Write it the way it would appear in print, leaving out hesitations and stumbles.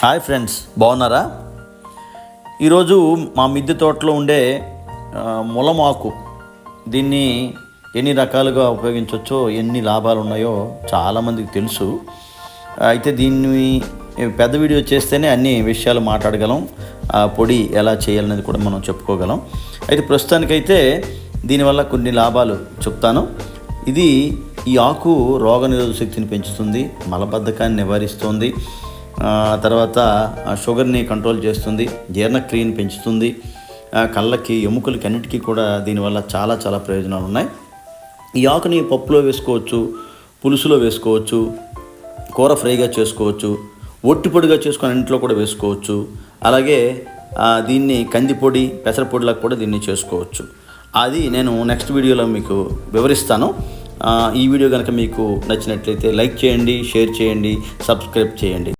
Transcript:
Hi friends, బాగున్నారా? ఈరోజు మా మిద్దె తోటలో ఉండే ములమాకు, దీన్ని ఎన్ని రకాలుగా ఉపయోగించవచ్చో, ఎన్ని లాభాలు ఉన్నాయో చాలామందికి తెలుసు. అయితే దీన్ని పెద్ద వీడియో చేస్తేనే అన్ని విషయాలు మాట్లాడగలం, పొడి ఎలా చేయాలనేది కూడా మనం చెప్పుకోగలం. అయితే ప్రస్తుతానికైతే దీనివల్ల కొన్ని లాభాలు చెప్తాను. ఈ ఆకు రోగనిరోధక శక్తిని పెంచుతుంది, మలబద్ధకాన్ని నివారిస్తుంది, తర్వాత షుగర్ని కంట్రోల్ చేస్తుంది, జీర్ణక్రియని పెంచుతుంది, కళ్ళకి ఎముకలకి అన్నిటికీ కూడా దీనివల్ల చాలా చాలా ప్రయోజనాలు ఉన్నాయి. ఈ ఆకుని పప్పులో వేసుకోవచ్చు, పులుసులో వేసుకోవచ్చు, కూర ఫ్రైగా చేసుకోవచ్చు, ఒట్టిపొడిగా చేసుకొని ఇంట్లో కూడా వేసుకోవచ్చు. అలాగే దీన్ని కందిపొడి, పెసరపొడిలా కూడా దీన్ని చేసుకోవచ్చు. అది నేను నెక్స్ట్ వీడియోలో మీకు వివరిస్తాను. ఈ వీడియో కనుక మీకు నచ్చినట్లయితే లైక్ చేయండి, షేర్ చేయండి, సబ్స్క్రైబ్ చేయండి.